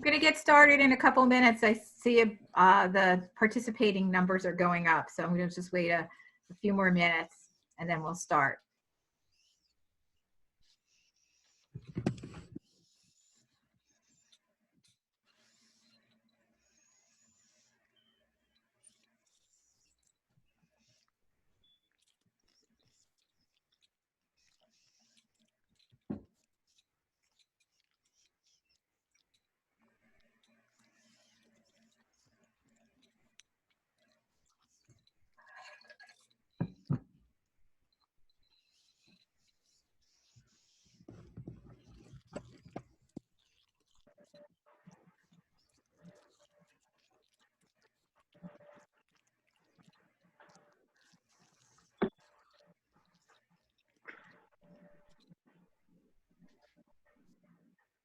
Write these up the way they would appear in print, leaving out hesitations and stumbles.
We're going to get started in a couple minutes. I see the participating numbers are going up, so I'm going to just wait a few more minutes and then we'll start.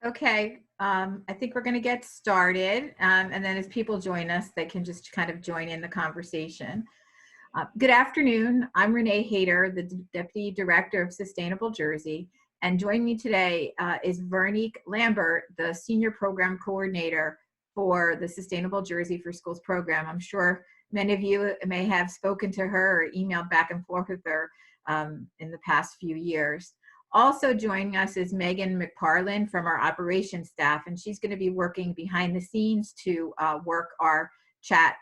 Okay, I think we're going to get started, and then as people join us, they can just kind of join in the conversation. Good afternoon. I'm Renee Hayter, the Deputy Director of Sustainable Jersey, and joining me today is Veronique Lambert, the Senior Program Coordinator for the Sustainable Jersey for Schools program. I'm sure many of you may have spoken to her or emailed back and forth with her in the past few years. Also joining us is Megan McParland from our operations staff, and she's going to be working behind the scenes to work our chat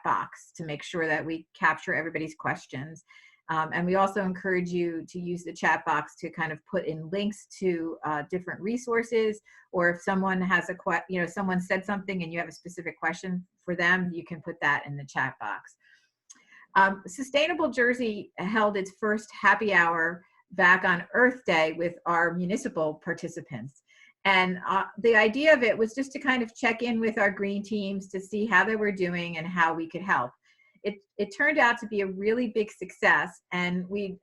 box to make sure that we capture everybody's questions. And we also encourage you to use the chat box to kind of put in links to different resources, or if someone has someone said something and you have a specific question for them, you can put that in the chat box. Sustainable Jersey held its first happy hour back on Earth Day with our municipal participants. And the idea of it was just to kind of check in with our green teams to see how they were doing and how we could help. It turned out to be a really big success, and we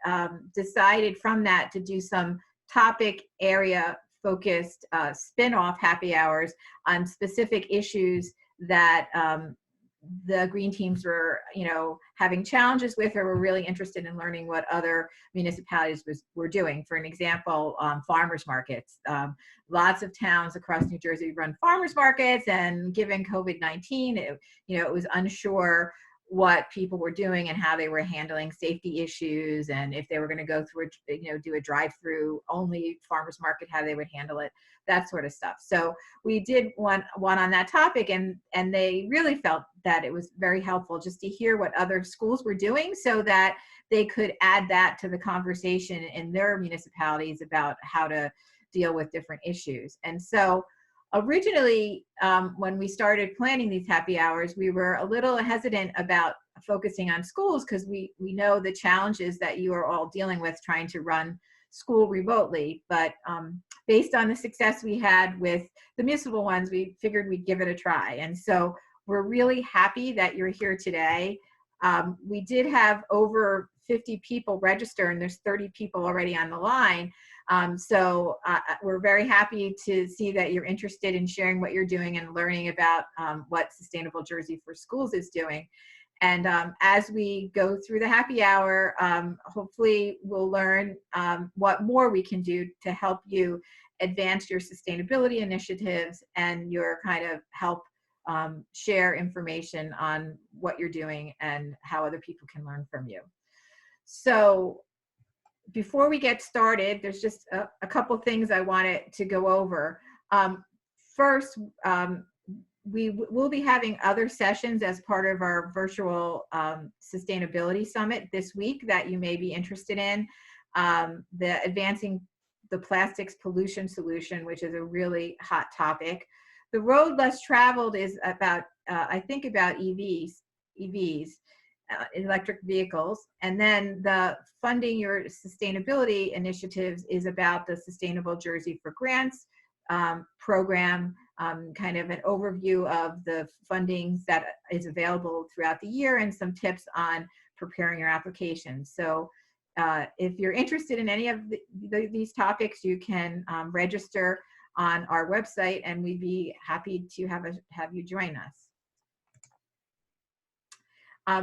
decided from that to do some topic area focused spin-off happy hours on specific issues that the green teams were, having challenges with, or were really interested in learning what other municipalities were doing. For an example, farmers markets. Lots of towns across New Jersey run farmers markets, and given COVID-19, it was unsure what people were doing and how they were handling safety issues, and if they were going to go through, do a drive-through only farmers market, how they would handle it, that sort of stuff. So we did one on that topic, and they really felt that it was very helpful just to hear what other schools were doing so that they could add that to the conversation in their municipalities about how to deal with different issues. And so originally, when we started planning these happy hours, we were a little hesitant about focusing on schools because we know the challenges that you are all dealing with trying to run school remotely. But based on the success we had with the municipal ones, we figured we'd give it a try. And so we're really happy that you're here today. We did have over 50 people register, and there's 30 people already on the line. So we're very happy to see that you're interested in sharing what you're doing and learning about what Sustainable Jersey for Schools is doing. And as we go through the happy hour, hopefully we'll learn what more we can do to help you advance your sustainability initiatives and your kind of help share information on what you're doing and how other people can learn from you. So before we get started, there's just a couple things I wanted to go over. First, we will be having other sessions as part of our virtual sustainability summit this week that you may be interested in. The Advancing the Plastics Pollution Solution, which is a really hot topic. The road less traveled is about, I think, about EVs. Electric vehicles. And then the Funding Your Sustainability Initiatives is about the Sustainable Jersey for Grants program, kind of an overview of the fundings that is available throughout the year and some tips on preparing your application. So if you're interested in any of these topics, you can register on our website, and we'd be happy to have you join us.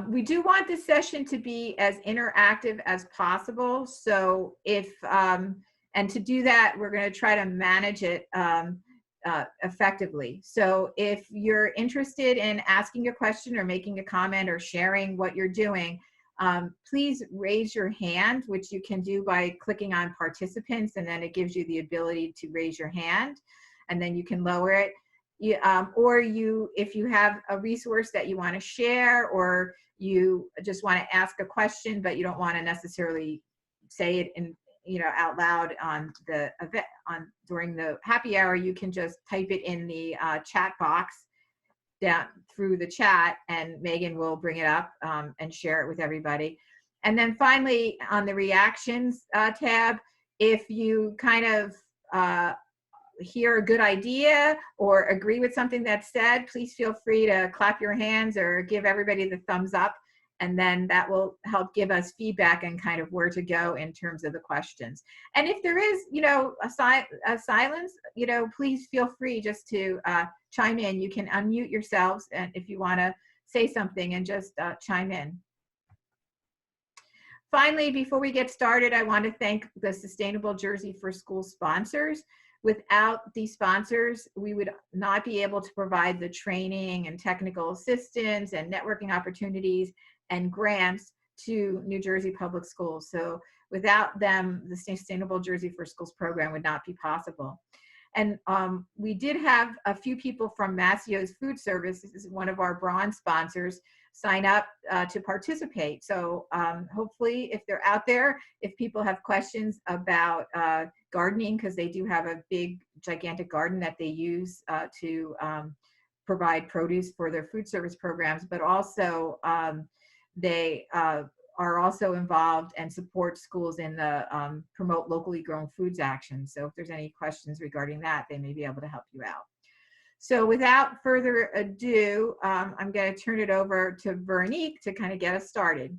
We do want this session to be as interactive as possible. So and to do that, we're going to try to manage it effectively. So if you're interested in asking a question or making a comment or sharing what you're doing, please raise your hand, which you can do by clicking on participants, and then it gives you the ability to raise your hand, and then you can lower it. If you have a resource that you want to share, or you just want to ask a question, but you don't want to necessarily say it in, out loud on the event during the happy hour, you can just type it in the chat box down through the chat, and Megan will bring it up and share it with everybody. And then finally, on the reactions tab, if you kind of hear a good idea or agree with something that's said, please feel free to clap your hands or give everybody the thumbs up. And then that will help give us feedback and kind of where to go in terms of the questions. And if there is, a silence, please feel free just to chime in. You can unmute yourselves, and if you want to say something, and just chime in. Finally, before we get started, I want to thank the Sustainable Jersey for Schools sponsors. Without these sponsors, we would not be able to provide the training and technical assistance and networking opportunities and grants to New Jersey public schools. So without them, the Sustainable Jersey for Schools program would not be possible. And we did have a few people from Massio's Food Service, this is one of our bronze sponsors, sign up to participate. So hopefully, if they're out there, if people have questions about gardening, because they do have a big, gigantic garden that they use to provide produce for their food service programs, but also they are also involved and support schools in the Promote Locally Grown Foods action. So if there's any questions regarding that, they may be able to help you out. So without further ado, I'm going to turn it over to Veronique to kind of get us started.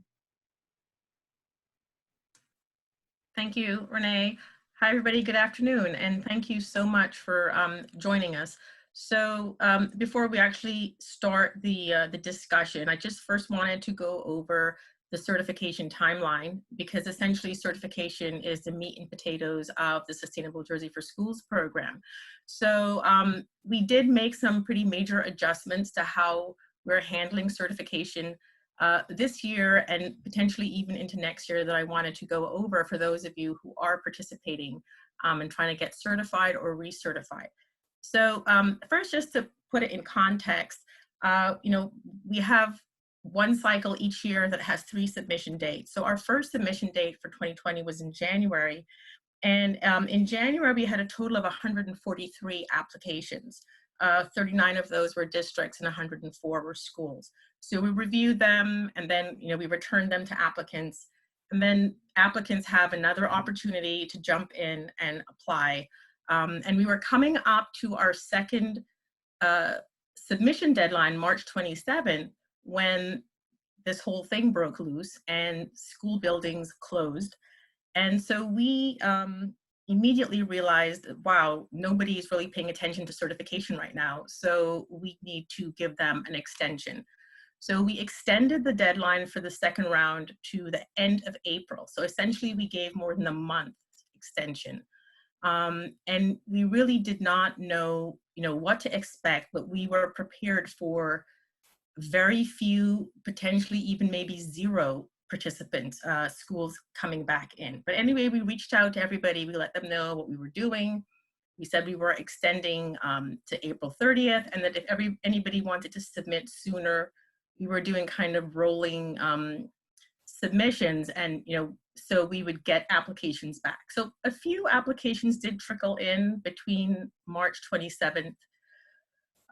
Thank you, Renee. Hi, everybody. Good afternoon, and thank you so much for joining us. So before we actually start the discussion, I just first wanted to go over the certification timeline, because essentially certification is the meat and potatoes of the Sustainable Jersey for Schools program. So we did make some pretty major adjustments to how we're handling certification this year, and potentially even into next year, that I wanted to go over for those of you who are participating and trying to get certified or recertified. So first, just to put it in context, we have one cycle each year that has 3 submission dates. So our first submission date for 2020 was in January. And in January, we had a total of 143 applications. 39 of those were districts and 104 were schools. So we reviewed them, and then we returned them to applicants. And then applicants have another opportunity to jump in and apply. And we were coming up to our second submission deadline, March 27th, when this whole thing broke loose and school buildings closed. And so we immediately realized, wow, nobody's really paying attention to certification right now. So we need to give them an extension. So we extended the deadline for the second round to the end of April. So essentially we gave more than a month extension. And we really did not know, what to expect, but we were prepared for very few, potentially even maybe 0 participants, schools coming back in. But anyway, we reached out to everybody. We let them know what we were doing. We said we were extending to April 30th, and that if anybody wanted to submit sooner, we were doing kind of rolling submissions, and so we would get applications back. So a few applications did trickle in between March 27th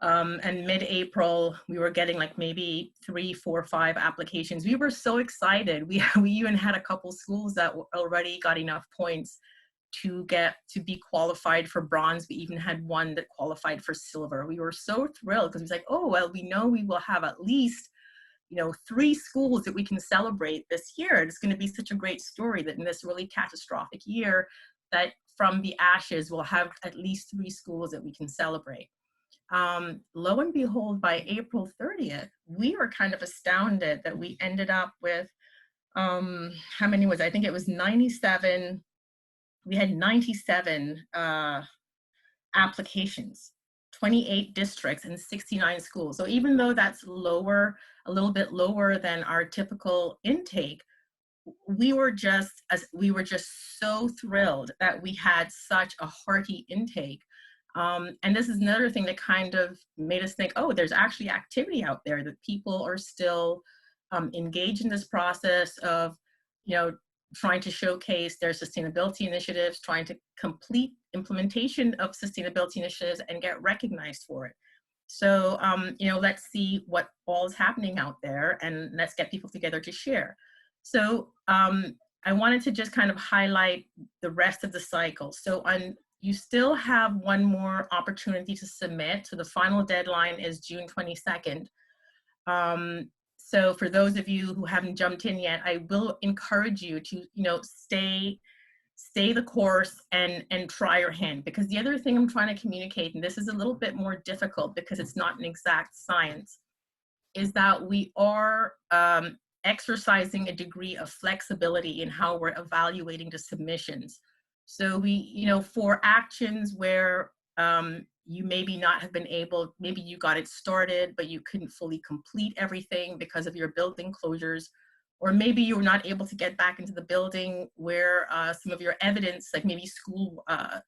and mid-April. We were getting like maybe 3, 4, 5 applications. We were so excited. We even had a couple schools that already got enough points to be qualified for bronze. We even had one that qualified for silver. We were so thrilled, because it was like, oh, well, we know we will have at least 3 schools that we can celebrate this year. It's going to be such a great story that in this really catastrophic year, that from the ashes, we'll have at least 3 schools that we can celebrate. Lo and behold, by April 30th, we were kind of astounded that we ended up with, how many was it? I think it was 97. We had 97 applications. 28 districts and 69 schools. So even though that's lower, a little bit lower than our typical intake, we were just so thrilled that we had such a hearty intake. And this is another thing that kind of made us think, oh, there's actually activity out there, that people are still engaged in this process of, you know, trying to showcase their sustainability initiatives, trying to complete implementation of sustainability initiatives and get recognized for it. So, you know, let's see what all is happening out there, and let's get people together to share. So I wanted to just kind of highlight the rest of the cycle. So you still have one more opportunity to submit. So the final deadline is June 22nd. So for those of you who haven't jumped in yet, I will encourage you to, you know, stay the course and try your hand. Because the other thing I'm trying to communicate, and this is a little bit more difficult because it's not an exact science, is that we are exercising a degree of flexibility in how we're evaluating the submissions. So we, you know, for actions where you maybe not have been able, maybe you got it started, but you couldn't fully complete everything because of your building closures, or maybe you were not able to get back into the building where some of your evidence, like maybe school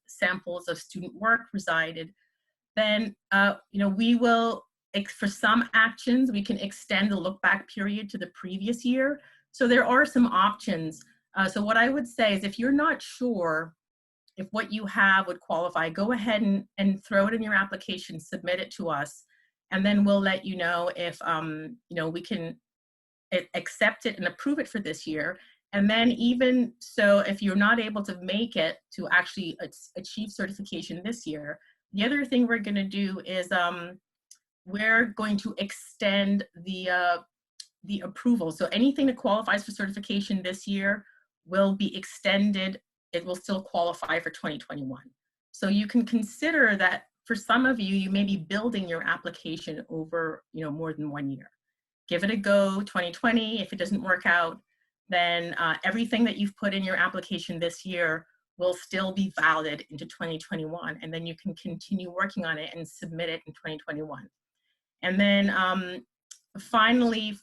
samples of student work resided, then, you know, we will, for some actions, we can extend the look back period to the previous year. So there are some options. So what I would say is, if you're not sure if what you have would qualify, go ahead and throw it in your application, submit it to us, and then we'll let you know if, you know, we can accept it and approve it for this year. And then even so, if you're not able to make it to actually achieve certification this year, the other thing we're going to do is we're going to extend the approval. So anything that qualifies for certification this year will be extended. It will still qualify for 2021. So you can consider that for some of you, you may be building your application over, you know, more than 1 year. Give it a go, 2020. If it doesn't work out, then everything that you've put in your application this year will still be valid into 2021. And then you can continue working on it and submit it in 2021. And then finally,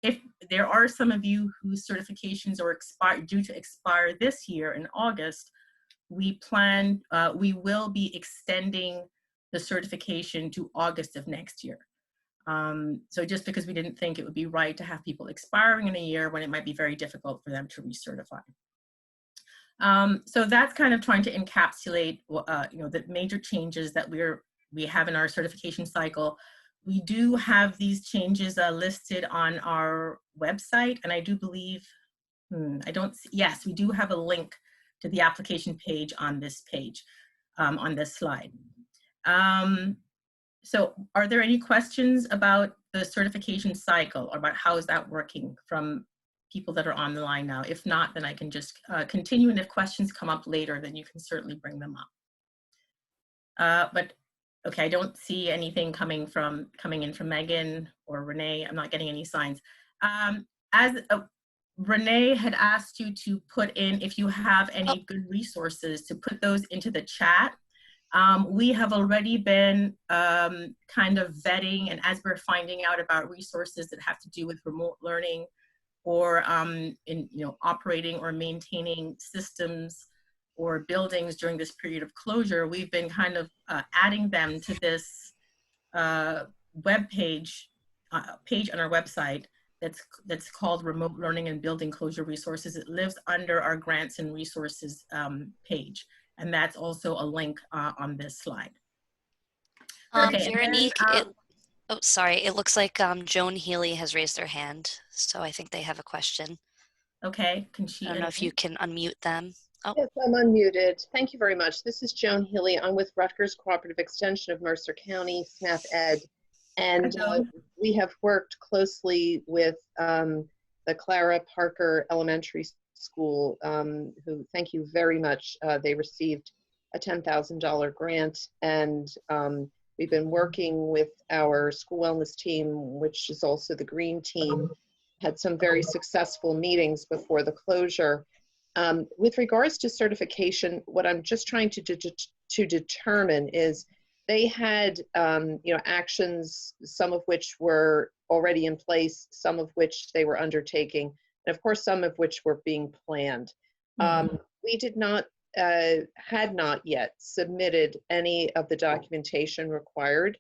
if there are some of you whose certifications are due to expire this year in August, we will be extending the certification to August of next year. So just because we didn't think it would be right to have people expiring in a year when it might be very difficult for them to recertify. So that's kind of trying to encapsulate, you know, the major changes that we have in our certification cycle. We do have these changes listed on our website, and I do believe, yes, we do have a link to the application page on this page, on this slide. So are there any questions about the certification cycle, or about how is that working from people that are on the line now? If not, then I can just continue, and if questions come up later, then you can certainly bring them up. But okay, I don't see anything coming in from Megan or Renee. I'm not getting any signs. Renee had asked you to put in, if you have any good resources, to put those into the chat. We have already been kind of vetting, and as we're finding out about resources that have to do with remote learning, or in, you know, operating or maintaining systems or buildings during this period of closure, we've been kind of adding them to this web page on our website that's called Remote Learning and Building Closure Resources. It lives under our Grants and Resources page, and that's also a link on this slide. Okay, Veronique, oh, sorry. It looks like Joan Healy has raised their hand, so I think they have a question. Okay, can she? I don't know if you can unmute them. Oh. Yes, I'm unmuted. Thank you very much. This is Joan Healy. I'm with Rutgers Cooperative Extension of Mercer County, SNAP Ed. And we have worked closely with the Clara Parker Elementary School, who, thank you very much. They received a $10,000 grant, and we've been working with our school wellness team, which is also the green team, had some very successful meetings before the closure. With regards to certification, what I'm just trying to determine is they had, actions, some of which were already in place, some of which they were undertaking, and of course, some of which were being planned. We had not yet submitted any of the documentation required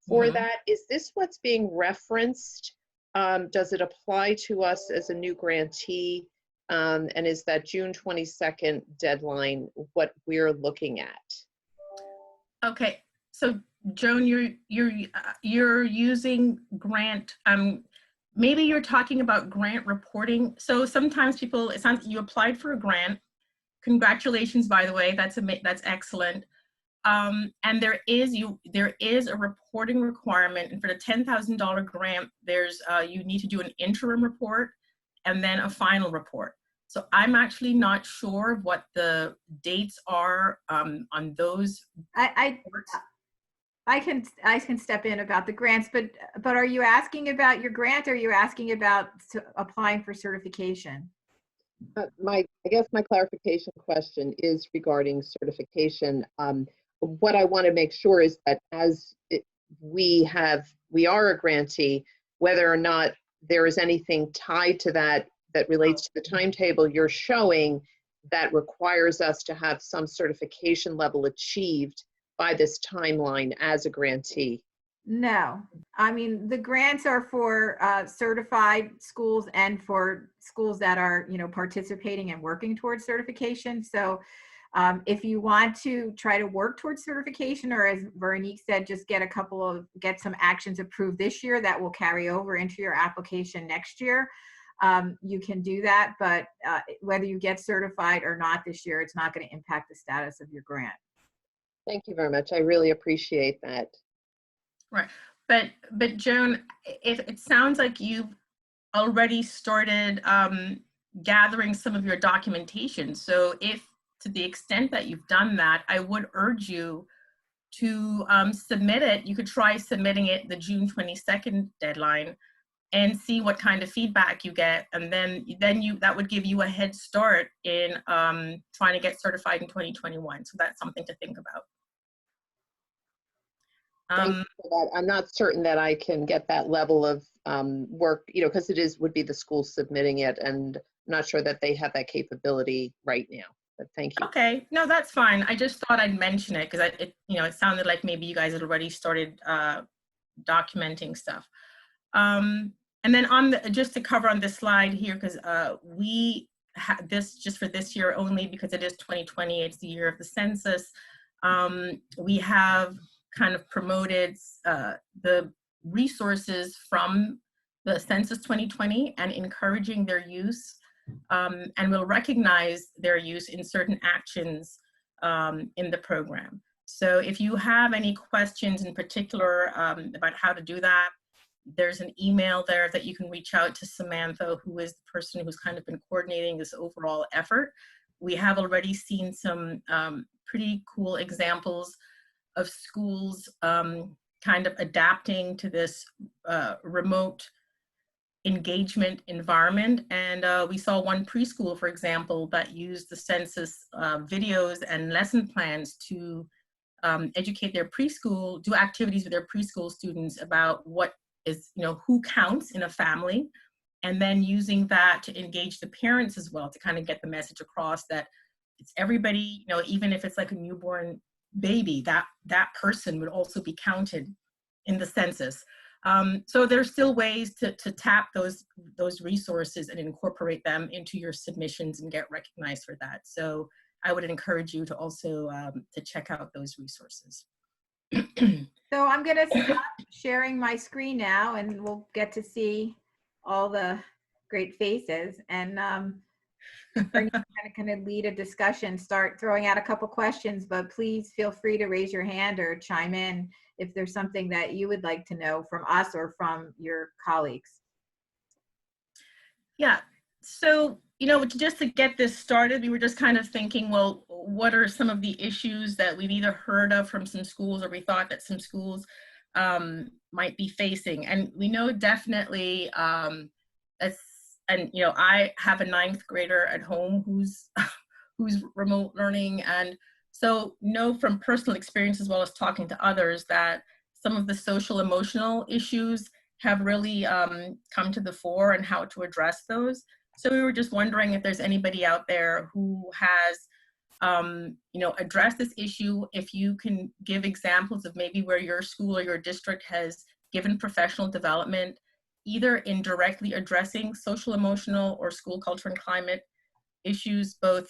for that. Is this what's being referenced? Does it apply to us as a new grantee? And is that June 22nd deadline what we're looking at? Okay, so Joan, you're using grant. Maybe you're talking about grant reporting. So sometimes people, it sounds you applied for a grant. Congratulations, by the way. That's excellent. And there is a reporting requirement, and for the $10,000 grant, there's you need to do an interim report and then a final report. So I'm actually not sure what the dates are on those. I can step in about the grants, but are you asking about your grant, or are you asking about applying for certification? I guess my clarification question is regarding certification. What I want to make sure is that we are a grantee, whether or not there is anything tied to that relates to the timetable you're showing that requires us to have some certification level achieved by this timeline as a grantee. No, I mean, the grants are for certified schools and for schools that are, participating and working towards certification. So if you want to try to work towards certification, or as Veronique said, just get some actions approved this year that will carry over into your application next year, you can do that. But whether you get certified or not this year, it's not going to impact the status of your grant. Thank you very much. I really appreciate that. Right, but Joan, it sounds like you've already started gathering some of your documentation. So if, to the extent that you've done that, I would urge you to submit it. You could try submitting it the June 22nd deadline and see what kind of feedback you get, and then that would give you a head start in trying to get certified in 2021. So that's something to think about. Thank you for that. I'm not certain that I can get that level of work, because would be the school submitting it, and I'm not sure that they have that capability right now. But thank you. Okay, no, that's fine. I just thought I'd mention it because it sounded like maybe you guys had already started documenting stuff. And then just to cover on this slide here, because we have this just for this year only, because it is 2020, it's the year of the census. We have kind of promoted the resources from the Census 2020 and encouraging their use, and will recognize their use in certain actions in the program. So if you have any questions in particular about how to do that, there's an email there that you can reach out to Samantha, who is the person who's kind of been coordinating this overall effort. We have already seen some pretty cool examples of schools kind of adapting to this remote engagement environment. And we saw one preschool, for example, that used the census videos and lesson plans to educate their preschool, do activities with their preschool students about what is, who counts in a family, and then using that to engage the parents as well, to kind of get the message across that it's everybody, even if it's like a newborn baby, that person would also be counted in the census. So there's still ways to tap those resources and incorporate them into your submissions and get recognized for that. So I would encourage you to also to check out those resources. So I'm going to stop sharing my screen now, and we'll get to see all the great faces. And we're kind of lead a discussion, start throwing out a couple questions, but please feel free to raise your hand or chime in if there's something that you would like to know from us or from your colleagues. Yeah, so, just to get this started, we were just kind of thinking, well, what are some of the issues that we've either heard of from some schools or we thought that some schools might be facing? And we know definitely I have a 9th grader at home who's remote learning, and So know from personal experience as well as talking to others that some of the social emotional issues have really come to the fore and how to address those. So we were just wondering if there's anybody out there who has address this issue, if you can give examples of maybe where your school or your district has given professional development, either in directly addressing social, emotional, or school culture and climate issues, both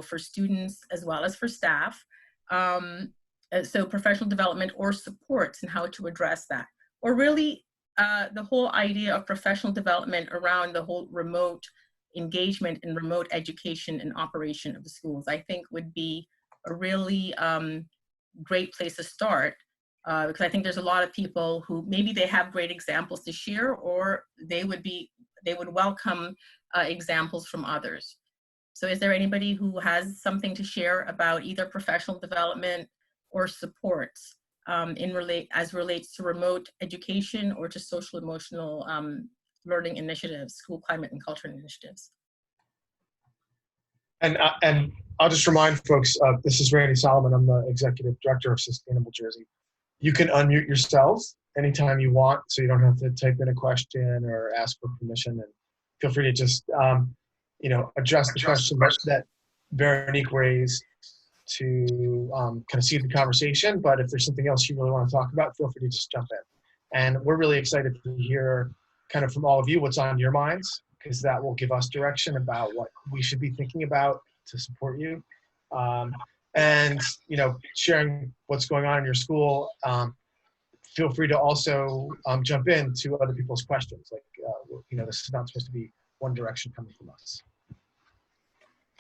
for students as well as for staff. So professional development or supports and how to address that. Or really the whole idea of professional development around the whole remote engagement and remote education and operation of the schools, I think would be a really great place to start, because I think there's a lot of people who maybe they have great examples to share, or they would welcome examples from others. So is there anybody who has something to share about either professional development or supports as relates to remote education or to social emotional learning initiatives, school climate and culture initiatives? And I'll just remind folks, this is Randy Solomon. I'm the Executive Director of Sustainable Jersey. You can unmute yourself anytime you want, so you don't have to type in a question or ask for permission. And feel free to just, address the question that Veronique raised to kind of see the conversation. But if there's something else you really want to talk about, feel free to just jump in. And we're really excited to hear kind of from all of you what's on your minds, because that will give us direction about what we should be thinking about to support you. And, sharing what's going on in your school. Feel free to also jump in to other people's questions. Like, this is not supposed to be one direction coming from us.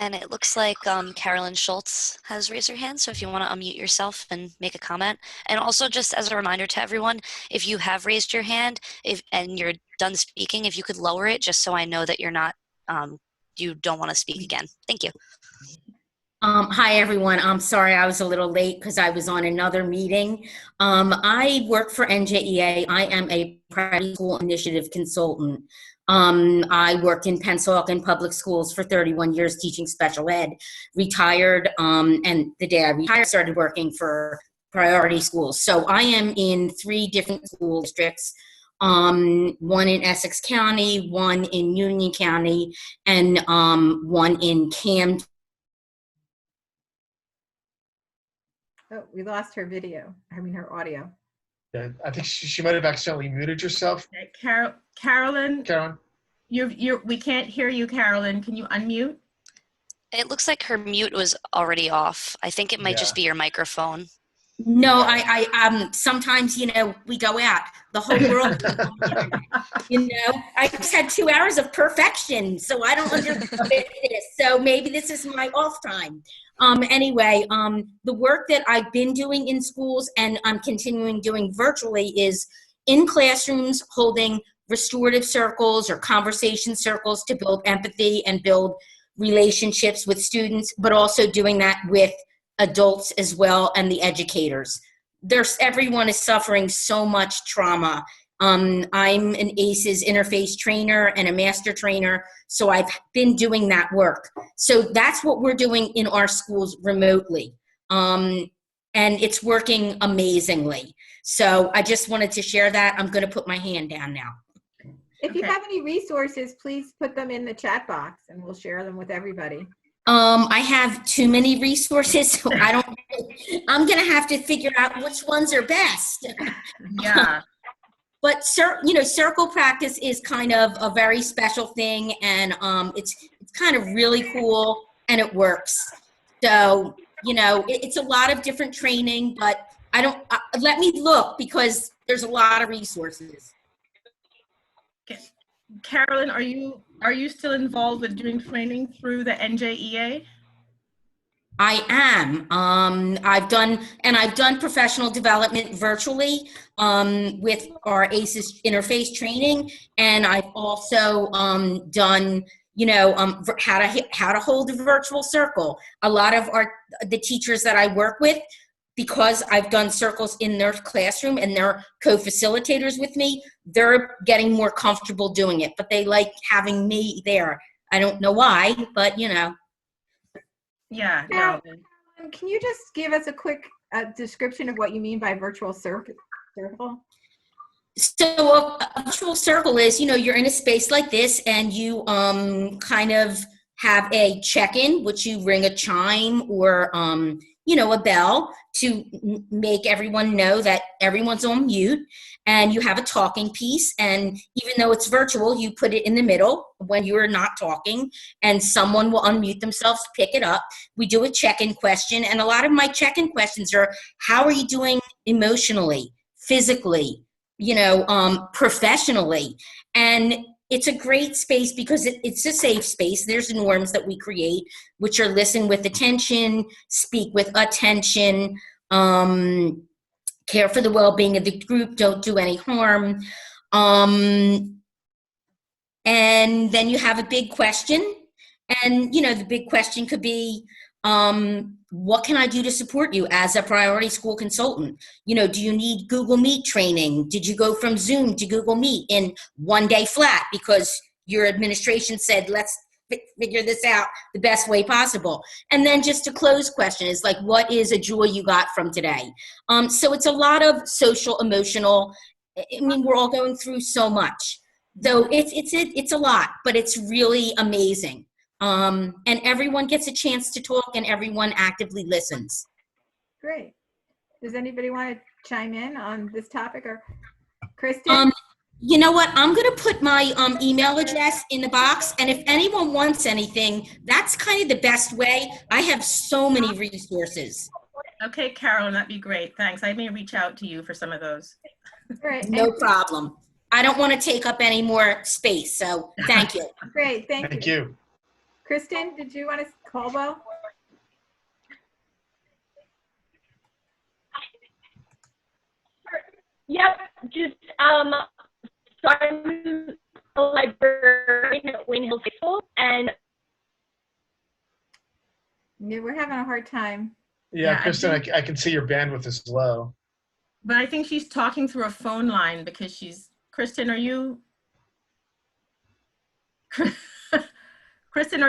And it looks like Carolyn Schultz has raised her hand. So if you want to unmute yourself and make a comment. And also just as a reminder to everyone, if you have raised your hand and you're done speaking, if you could lower it just so I know that you're not, you don't want to speak again. Thank you. Hi, everyone. I'm sorry I was a little late because I was on another meeting. I work for NJEA. I am a private school initiative consultant. I worked in Pennsauken Public Schools for 31 years teaching special ed, retired, and the day I retired, started working for priority schools. So I am in 3 different school districts, one in Essex County, one in Union County, and one in Camden. Oh, we lost her video. Her audio. Yeah, I think she might have accidentally muted herself. Okay, Carolyn, Carolyn? we can't hear you, Carolyn. Can you unmute? It looks like her mute was already off. I think it might just be your microphone. No, I sometimes, we go out, the whole world, I just had 2 hours of perfection, so I don't understand this. So maybe this is my off time. Anyway, the work that I've been doing in schools and I'm continuing doing virtually is in classrooms holding restorative circles or conversation circles to build empathy and build relationships with students, but also doing that with adults as well and the educators. Everyone is suffering so much trauma. I'm an ACEs interface trainer and a master trainer, so I've been doing that work. So that's what we're doing in our schools remotely. And it's working amazingly. So I just wanted to share that. I'm going to put my hand down now. If you have any resources, please put them in the chat box and we'll share them with everybody. I have too many resources, so I'm going to have to figure out which ones are best. Yeah. But circle practice is kind of a very special thing, and it's kind of really cool, and it works. So it's a lot of different training, but let me look because there's a lot of resources. Okay. Carolyn, are you still involved with doing training through the NJEA? I am. I've done professional development virtually with our ACEs interface training, and I've also done how to hold a virtual circle. A lot of the teachers that I work with, because I've done circles in their classroom and they're co-facilitators with me, they're getting more comfortable doing it, but they like having me there. I don't know why, but Yeah, no. Carolyn, Can you just give us a quick description of what you mean by virtual circle? So a virtual circle is, you're in a space like this and you kind of have a check-in, which you ring a chime or, a bell to make everyone know that everyone's on mute, and you have a talking piece. And even though it's virtual, you put it in the middle when you're not talking, and someone will unmute themselves, pick it up. We do a check-in question, and a lot of my check-in questions are, how are you doing emotionally, physically, professionally? And it's a great space because it's a safe space. There's norms that we create, which are listen with attention, speak with attention, care for the well-being of the group, don't do any harm. And then you have a big question. And, the big question could be, what can I do to support you as a priority school consultant? Do you need Google Meet training? Did you go from Zoom to Google Meet in one day flat because your administration said, let's figure this out the best way possible? And then just a close question is like, what is a joy you got from today? So it's a lot of social, emotional. We're all going through so much. So it's a lot, but it's really amazing. And everyone gets a chance to talk and everyone actively listens. Great. Does anybody want to chime in on this topic, or Kristen? You know what? I'm going to put my email address in the box, and if anyone wants anything, that's kind of the best way. I have so many resources. Okay, Carolyn, that'd be great. Thanks. I may reach out to you for some of those. Great. No problem. I don't want to take up any more space, so thank you. Great. Thank you. you. Kristen, did you want to call well? Yep, just starting a librarian at Wayne Hills High School, and Yeah, we're having a hard time. Yeah, Yeah, Kristen, I can see your bandwidth is low. But I think she's talking through a phone line because Kristen, are you? Kristen,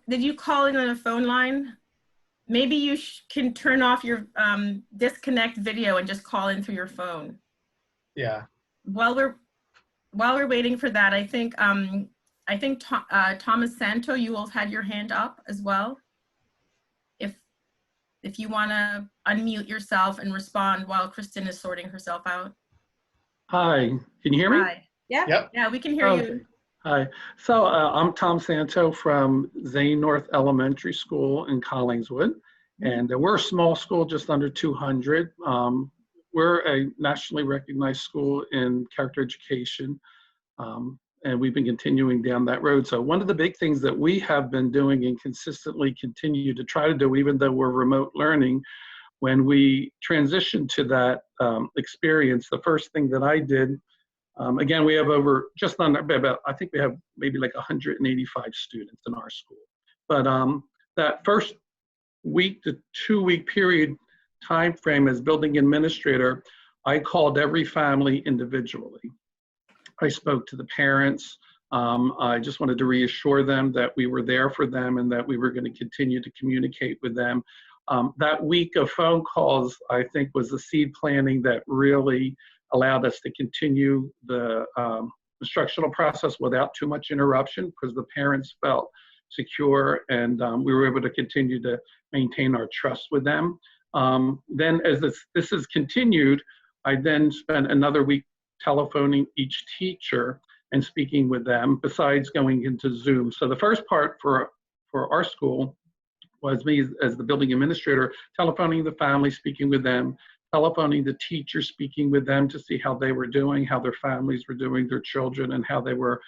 did you call in on a phone line? Maybe you can turn off your disconnect video and just call in through your phone. Yeah. While we're waiting for that, I think Thomas Santo, you all had your hand up as well. If you want to unmute yourself and respond while Kristen is sorting herself out. Hi, can you hear me? Hi. Yeah. Yep. Yeah, we can hear Okay. you. Hi, so I'm Tom Santo from Zane North Elementary School in Collingswood, and we're a small school, just under 200. We're a nationally recognized school in character education, and we've been continuing down that road. So one of the big things that we have been doing and consistently continue to try to do, even though we're remote learning, when we transitioned to that experience, the first thing that I did, again, we have I think we have maybe like 185 students in our school. But that first week to 2 week period time frame as building administrator, I called every family individually. I spoke to the parents. I just wanted to reassure them that we were there for them and that we were going to continue to communicate with them. That week of phone calls, I think, was the seed planting that really allowed us to continue the instructional process without too much interruption, because the parents felt secure, and we were able to continue to maintain our trust with them. Then as this has continued, I then spent another week telephoning each teacher and speaking with them, besides going into Zoom. So the first part for our school was me as the building administrator, telephoning the family, speaking with them, telephoning the teachers, speaking with them to see how they were doing, how their families were doing, their children, and how they were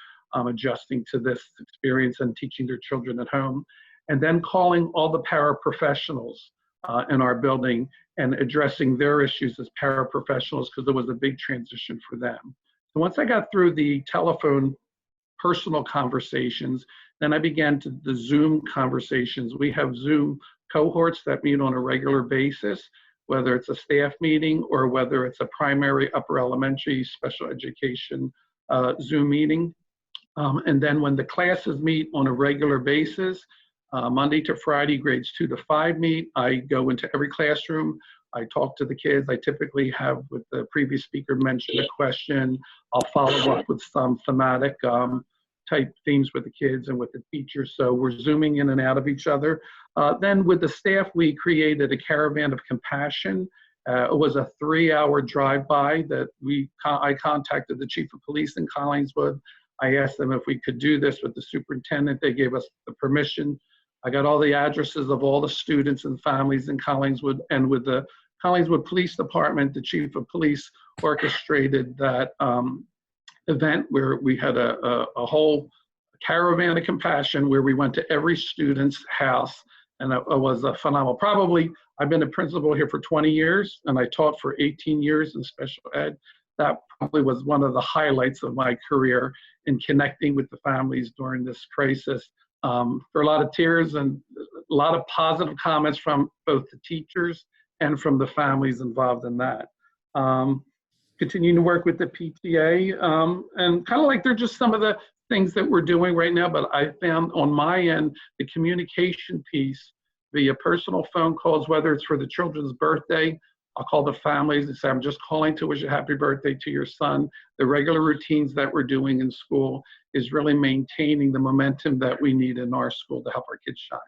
adjusting to this experience and teaching their children at home. And then calling all the paraprofessionals in our building and addressing their issues as paraprofessionals, because there was a big transition for them. So once I got through the telephone personal conversations, then I began to the Zoom conversations. We have Zoom cohorts that meet on a regular basis, whether it's a staff meeting or whether it's a primary, upper elementary, special education Zoom meeting. And then when the classes meet on a regular basis, Monday to Friday, grades 2 to 5 meet. I go into every classroom. I talk to the kids. I typically have, with the previous speaker mentioned, a question. I'll follow up with some thematic type themes with the kids and with the teachers. So we're zooming in and out of each other. Then with the staff, we created a caravan of compassion. It was a 3-hour drive-by that I contacted the chief of police in Collingswood. I asked them if we could do this with the superintendent. They gave us the permission. I got all the addresses of all the students and families in Collingswood, and with the Collingswood Police Department, the chief of police orchestrated that event where we had a whole caravan of compassion where we went to every student's house, and it was phenomenal. Probably, I've been a principal here for 20 years, and I taught for 18 years in special ed. That probably was one of the highlights of my career in connecting with the families during this crisis. There were a lot of tears and a lot of positive comments from both the teachers and from the families involved in that. Continuing to work with the PTA, and kind of like they're just some of the things that we're doing right now, but I found on my end, the communication piece via personal phone calls, whether it's for the children's birthday, I'll call the families and say, I'm just calling to wish a happy birthday to your son. The regular routines that we're doing in school is really maintaining the momentum that we need in our school to help our kids shine.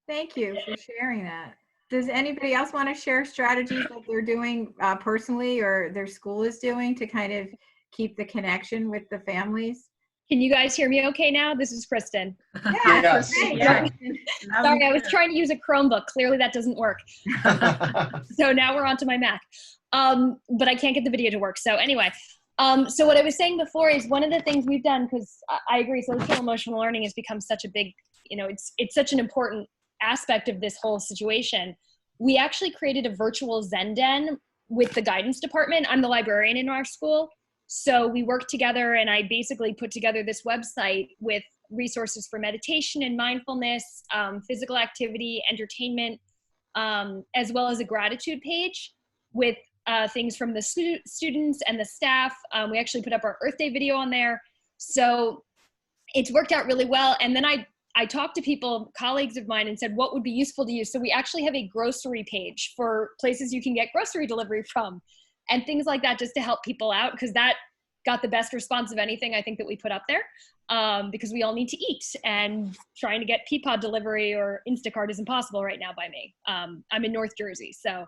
Thank you for sharing that. Does anybody else want to share strategies that they're doing personally or their school is doing to kind of keep the connection with the families? Can you guys hear me okay now? This is Kristen. Yeah, Yes. great. Sorry, I was trying to use a Chromebook. Clearly that doesn't work. So now we're on to my Mac. But I can't get the video to work. So anyway, so what I was saying before is one of the things we've done, because I agree, social emotional learning has become such a big, it's such an important aspect of this whole situation. We actually created a virtual Zen Den with the guidance department. I'm the librarian in our school. So we worked together and I basically put together this website with resources for meditation and mindfulness, physical activity, entertainment, as well as a gratitude page with things from the students and the staff. We actually put up our Earth Day video on there. So it's worked out really well. And then I talked to people, colleagues of mine, and said, what would be useful to you? So we actually have a grocery page for places you can get grocery delivery from and things like that, just to help people out, because that got the best response of anything I think that we put up there, because we all need to eat, and trying to get Peapod delivery or Instacart is impossible right now by me. I'm in North Jersey. So,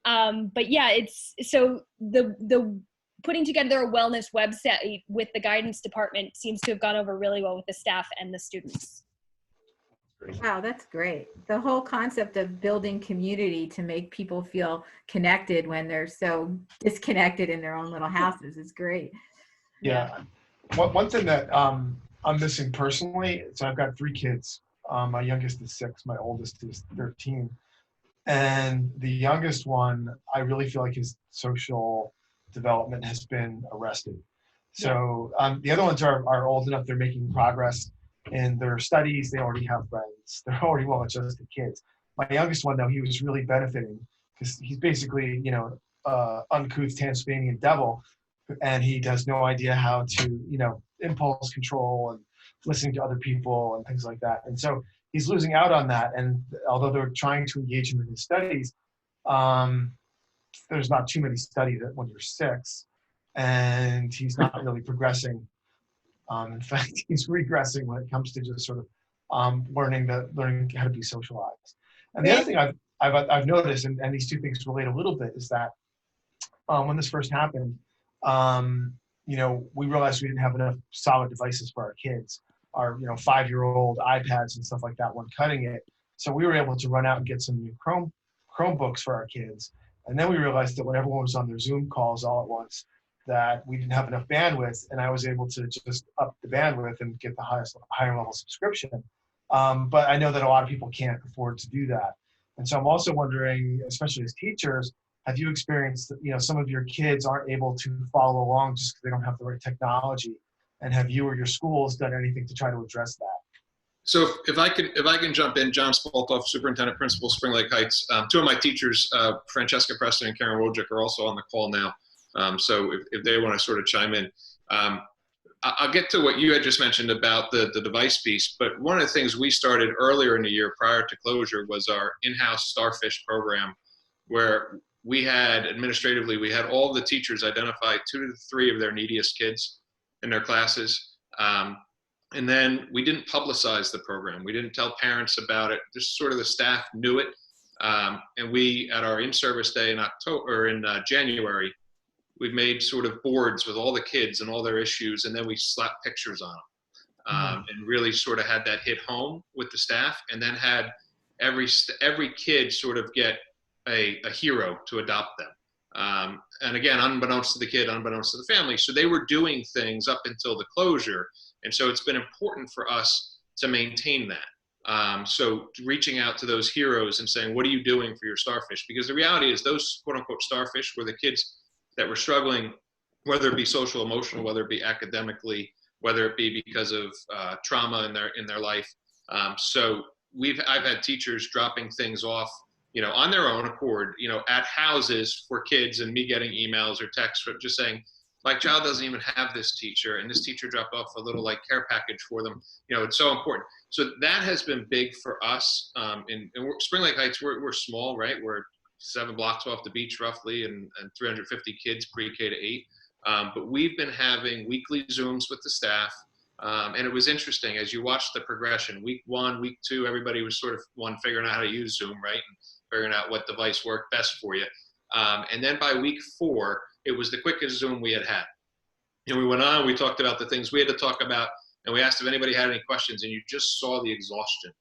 but yeah, so the putting together a wellness website with the guidance department seems to have gone over really well with the staff and the students. Wow, that's great. The whole concept of building community to make people feel connected when they're so disconnected in their own little houses is great. Yeah. One thing that I'm missing personally, so I've got 3 kids. My youngest is 6, my oldest is 13. And the youngest one, I really feel like his social development has been arrested. So the other ones are old enough, they're making progress in their studies, they already have friends, they're already well-adjusted kids. My youngest one, though, he was really benefiting because he's basically, uncouth Tasmanian devil, and he has no idea how to, impulse control and listening to other people and things like that. And so he's losing out on that. And although they're trying to engage him in his studies, there's not too many studies when you're 6, and he's not really progressing. In fact, he's regressing when it comes to just sort of learning how to be socialized. And the other thing I've noticed, and these two things relate a little bit, is that when this first happened, we realized we didn't have enough solid devices for our kids. Our 5-year-old iPads and stuff like that weren't cutting it. So we were able to run out and get some new Chromebooks for our kids. And then we realized that when everyone was on their Zoom calls all at once, that we didn't have enough bandwidth, and I was able to just up the bandwidth and get the higher level subscription. But I know that a lot of people can't afford to do that. And so I'm also wondering, especially as teachers, have you experienced that, some of your kids aren't able to follow along just because they don't have the right technology? And have you or your schools done anything to try to address that? So if I can jump in, John Spoltoff, Superintendent Principal, Spring Lake Heights. 2 of my teachers, Francesca Preston and Karen Wojcik, are also on the call now. So if they want to sort of chime in. I'll get to what you had just mentioned about the device piece, but one of the things we started earlier in the year prior to closure was our in-house Starfish program, where we had administratively, we had all the teachers identify 2 to 3 of their neediest kids in their classes. And then we didn't publicize the program. We didn't tell parents about it. Just sort of the staff knew it. And we, at our in-service day in October, or in January, we made sort of boards with all the kids and all their issues, and then we slapped pictures on them, and really sort of had that hit home with the staff, and then had every kid sort of get a hero to adopt them. And again, unbeknownst to the kid, unbeknownst to the family. So they were doing things up until the closure. And so it's been important for us to maintain that. So reaching out to those heroes and saying, what are you doing for your starfish? Because the reality is those quote unquote starfish were the kids that were struggling, whether it be social, emotional, whether it be academically, whether it be because of trauma in their life. So I've had teachers dropping things off, on their own accord, at houses for kids, and me getting emails or texts just saying, my child doesn't even have this teacher, and this teacher dropped off a little care package for them. It's so important. So that has been big for us. In Spring Lake Heights, we're small, right? We're 7 blocks off the beach roughly, and 350 kids pre-K to 8. But we've been having weekly Zooms with the staff. And it was interesting as you watched the progression. Week 1, week 2, everybody was sort of figuring out how to use Zoom, right? And figuring out what device worked best for you. And then by week 4, it was the quickest Zoom we had. We went on, we talked about the things we had to talk about, and we asked if anybody had any questions, and you just saw the exhaustion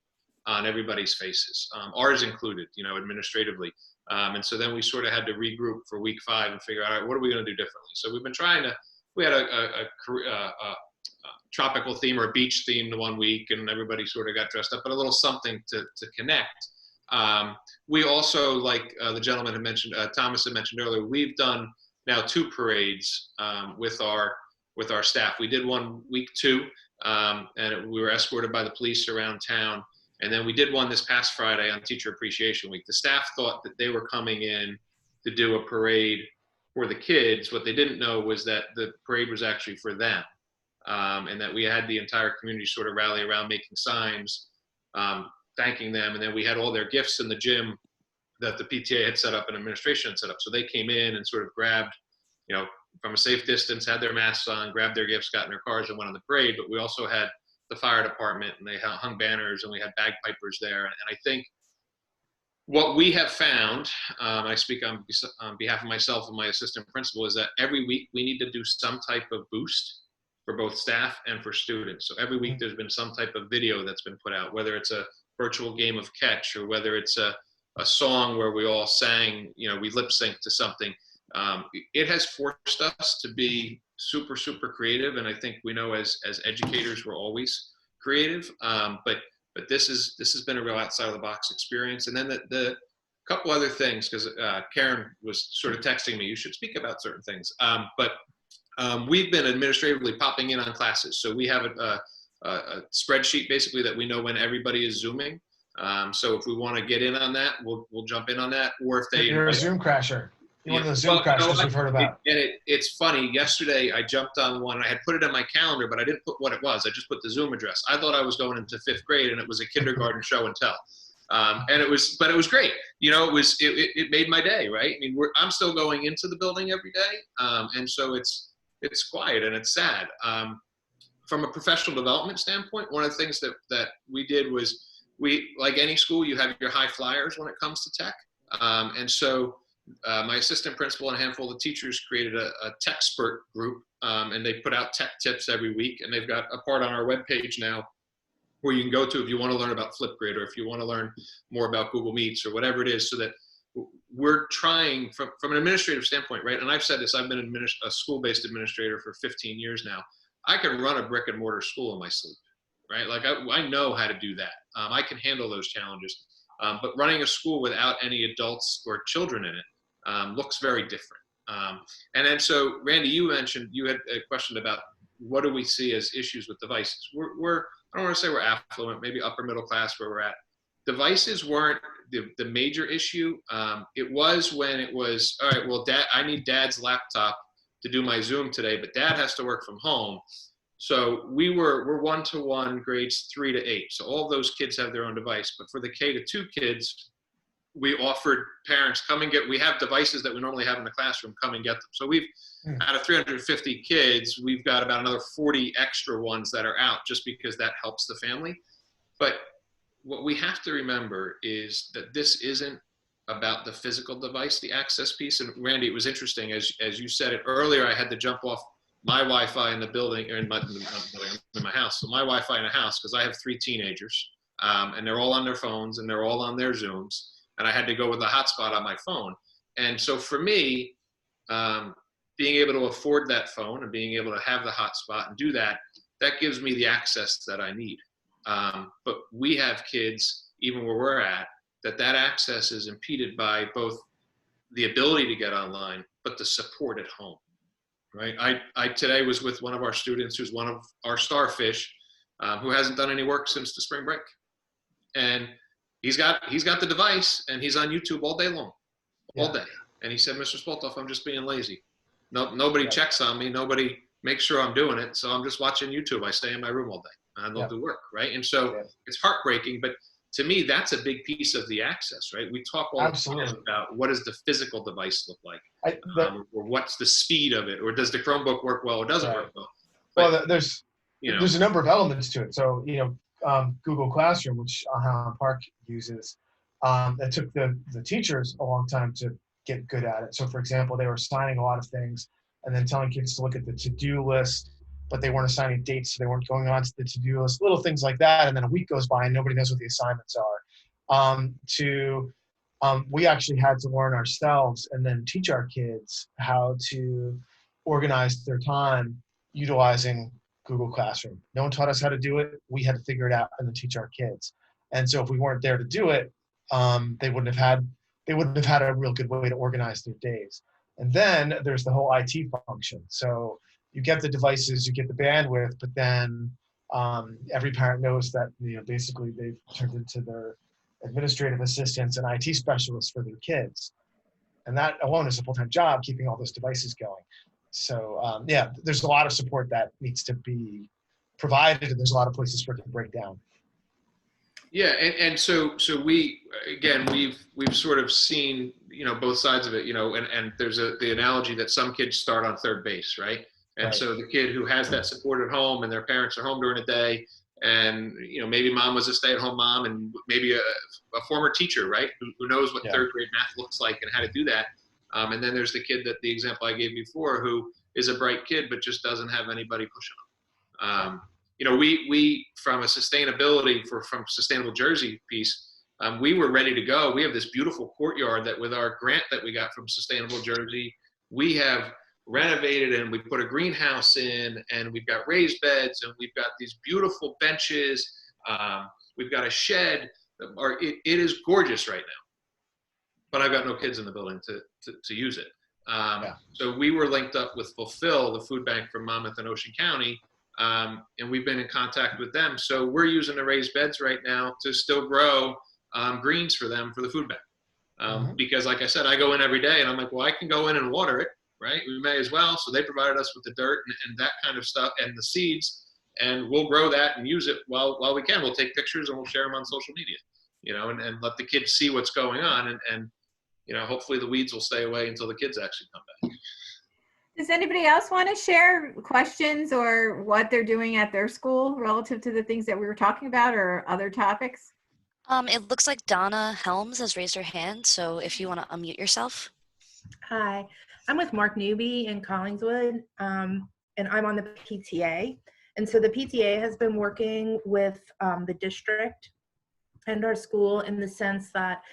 on everybody's faces, ours included, administratively. And so then we sort of had to regroup for week 5 and figure out, all right, what are we going to do differently? So we've been we had a tropical theme or a beach theme the one week, and everybody sort of got dressed up, but a little something to connect. We also, like the gentleman had mentioned, Thomas had mentioned earlier, we've done now 2 parades with our staff. We did one week 2, and we were escorted by the police around town. And then we did one this past Friday on Teacher Appreciation Week. The staff thought that they were coming in to do a parade for the kids. What they didn't know was that the parade was actually for them, and that we had the entire community sort of rally around making signs, thanking them. And then we had all their gifts in the gym that the PTA had set up and administration had set up. So they came in and sort of grabbed, from a safe distance, had their masks on, grabbed their gifts, got in their cars and went on the parade. But we also had the fire department, and they hung banners, and we had bagpipers there. And I think what we have found, I speak on behalf of myself and my assistant principal, is that every week we need to do some type of boost for both staff and for students. So every week there's been some type of video that's been put out, whether it's a virtual game of catch, or whether it's a song where we all sang, we lip sync to something. It has forced us to be super, super creative. And I think we know as educators, we're always creative. But this has been a real outside of the box experience. And then the couple other things, because Karen was sort of texting me, you should speak about certain things. But we've been administratively popping in on classes. So we have a spreadsheet basically that we know when everybody is Zooming. So if we want to get in on that, we'll jump in on that. Or if you're a Zoom crasher. You're one of the Zoom crashers we've heard about. And it's funny. Yesterday, I jumped on one. I had put it in my calendar, but I didn't put what it was. I just put the Zoom address. I thought I was going into 5th grade, and it was a kindergarten show and tell. And it was great. It made my day, right? I mean, I'm still going into the building every day, and so it's quiet and it's sad. From a professional development standpoint, one of the things that we did was like any school, you have your high flyers when it comes to tech, and so. My assistant principal and a handful of teachers created a TechSpert group, and they put out tech tips every week. And they've got a part on our webpage now where you can go to if you want to learn about Flipgrid, or if you want to learn more about Google Meets, or whatever it is, so that we're trying from an administrative standpoint, right? And I've said this, I've been a school-based administrator for 15 years now. I can run a brick and mortar school in my sleep, right? Like I know how to do that. I can handle those challenges. But running a school without any adults or children in it, looks very different. And then so Randy, you mentioned, you had a question about what do we see as issues with devices. We're I don't want to say we're affluent, maybe upper middle class where we're at. Devices weren't the major issue. It was when it was, all right, well, I need dad's laptop to do my Zoom today, but dad has to work from home. So we're 1-to-1 grades 3 to 8. So all of those kids have their own device. But for the K-2 kids, we offered parents, we have devices that we normally have in the classroom, come and get them. So out of 350 kids, we've got about another 40 extra ones that are out just because that helps the family. But what we have to remember is that this isn't about the physical device, the access piece. And Randy, it was interesting, as you said it earlier, I had to jump off my Wi-Fi in the building, or in my house. So my Wi-Fi in the house, because I have 3 teenagers, and they're all on their phones and they're all on their Zooms. And I had to go with a hotspot on my phone. And so for me, being able to afford that phone and being able to have the hotspot and do that, that gives me the access that I need. But we have kids, even where we're at, that access is impeded by both the ability to get online, but the support at home, right? I today was with one of our students who's one of our starfish, who hasn't done any work since the spring break. And he's got the device and he's on YouTube all day long, all day. And he said, Mr. Spoltoff, I'm just being lazy. Nobody checks on me. Nobody makes sure I'm doing it. So I'm just watching YouTube. I stay in my room all day. I don't do work, right? And so it's heartbreaking, but to me, that's a big piece of the access, right? We talk all the time about what does the physical device look like, or what's the speed of it, or does the Chromebook work well or doesn't work well. But, well, there's a number of elements to it. So, Google Classroom, which Highland Park uses, it took the teachers a long time to get good at it. So, for example, they were assigning a lot of things and then telling kids to look at the to-do list, but they weren't assigning dates, so they weren't going on to the to-do list, little things like that. And then a week goes by and nobody knows what the assignments are. We actually had to learn ourselves and then teach our kids how to organize their time utilizing Google Classroom. No one taught us how to do it. We had to figure it out and then teach our kids. And so if we weren't there to do it, they wouldn't have had a real good way to organize their days. And then there's the whole IT function. So you get the devices, you get the bandwidth, but then every parent knows that basically they've turned into their administrative assistants and IT specialists for their kids. And that alone is a full-time job, keeping all those devices going. So there's a lot of support that needs to be provided, and there's a lot of places for it to break down. Yeah, and so we've sort of seen both sides of it, and there's the analogy that some kids start on third base, right? And so the kid who has that support at home and their parents are home during the day, and maybe mom was a stay-at-home mom and maybe a former teacher, right, who knows what third grade math looks like and how to do that. And then there's the kid that the example I gave before, who is a bright kid but just doesn't have anybody pushing them. We from a sustainability from Sustainable Jersey piece, we were ready to go. We have this beautiful courtyard that with our grant that we got from Sustainable Jersey, we have renovated and we put a greenhouse in, and we've got raised beds, and we've got these beautiful benches. We've got a shed. It is gorgeous right now, but I've got no kids in the building to use it. So we were linked up with Fulfill, the food bank from Monmouth and Ocean County, and we've been in contact with them. So we're using the raised beds right now to still grow greens for them for the food bank. Because like I said, I go in every day and I'm like, well, I can go in and water it, right? We may as well. So they provided us with the dirt and that kind of stuff and the seeds, and we'll grow that and use it while we can. We'll take pictures and we'll share them on social media, and let the kids see what's going on. And hopefully the weeds will stay away until the kids actually come back. Does anybody else want to share questions or what they're doing at their school relative to the things that we were talking about or other topics? It looks like Donna Helms has raised her hand, so if you want to unmute yourself. Hi, I'm with Mark Newby in Collingswood, and I'm on the PTA. And so the PTA has been working with the district and our school in the sense that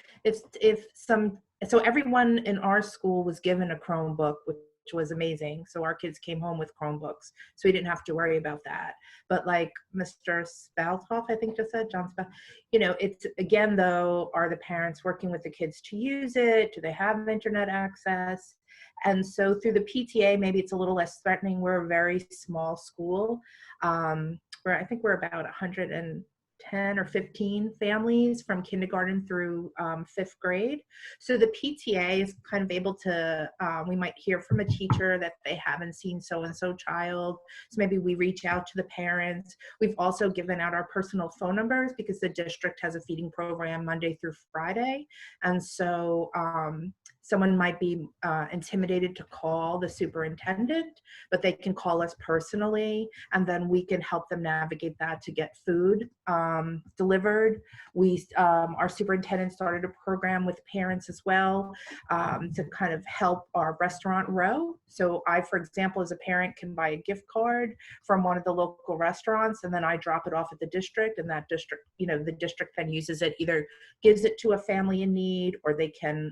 so everyone in our school was given a Chromebook, which was amazing. So our kids came home with Chromebooks, so we didn't have to worry about that. But like Mr. Spaltoff, I think just said, John Spaltoff, it's again though, are the parents working with the kids to use it? Do they have internet access? And so through the PTA, maybe it's a little less threatening. We're a very small school. I think we're about 100 and 10 or 15 families from kindergarten through 5th grade. So the PTA is kind of able to, we might hear from a teacher that they haven't seen so-and-so child. So maybe we reach out to the parents. We've also given out our personal phone numbers because the district has a feeding program Monday through Friday. And so someone might be intimidated to call the superintendent, but they can call us personally, and then we can help them navigate that to get food delivered. Our superintendent started a program with parents as well to kind of help our restaurant row. So I, for example, as a parent, can buy a gift card from one of the local restaurants, and then I drop it off at the district, and that district, the district then uses it, either gives it to a family in need, or they can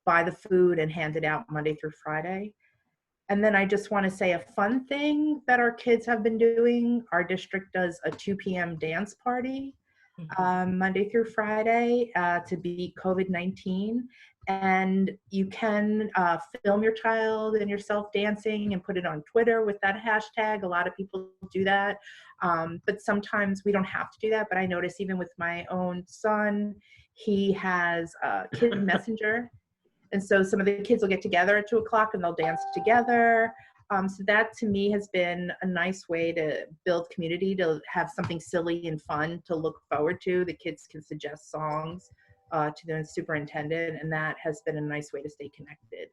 buy the food and hand it out Monday through Friday. And then I just want to say a fun thing that our kids have been doing. Our district does a 2 p.m. dance party Monday through Friday to beat COVID-19. And you can film your child and yourself dancing and put it on Twitter with that hashtag. A lot of people do that. But sometimes we don't have to do that. But I notice even with my own son, he has Kid Messenger. And so some of the kids will get together at 2 o'clock and they'll dance together. So that to me has been a nice way to build community, to have something silly and fun to look forward to. The kids can suggest songs to the superintendent, and that has been a nice way to stay connected.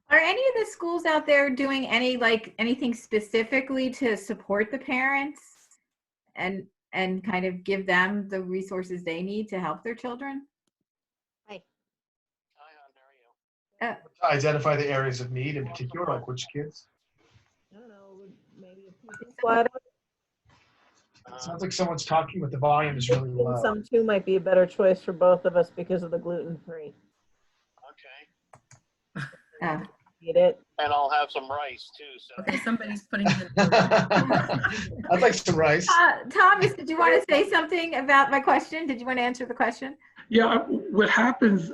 Are any of the schools out there doing anything specifically to support the parents and kind of give them the resources they need to help their children? Identify the areas of need in particular, like which kids? I don't know, maybe a platter. It sounds like someone's talking, but the volume is really low. Some too might be a better choice for both of us because of the gluten-free. Okay. Eat it. And I'll have some rice too. So. Okay, somebody's putting in. I'd like some rice. Thomas, did you want to say something about my question? Did you want to answer the question? Yeah, what happens,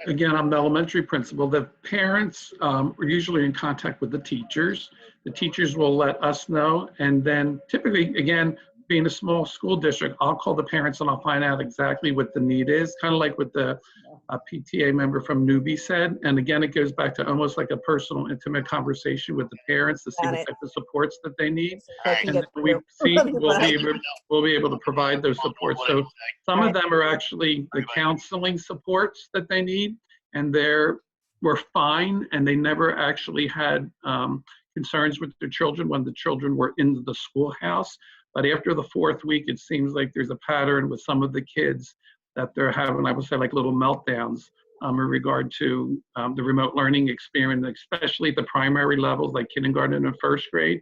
again, I'm the elementary principal, the parents are usually in contact with the teachers. The teachers will let us know, and then typically, again, being a small school district, I'll call the parents and I'll find out exactly what the need is, kind of like what the PTA member from Newbie said. And again, it goes back to almost like a personal, intimate conversation with the parents to see what type of supports that they need. And then we'll be able to provide those supports. So some of them are actually the counseling supports that they need, and we're fine, and they never actually had concerns with their children when the children were in the schoolhouse. But after the 4th week, it seems like there's a pattern with some of the kids that they're having, I would say, like little meltdowns in regard to the remote learning experience, especially at the primary levels like kindergarten and 1st grade.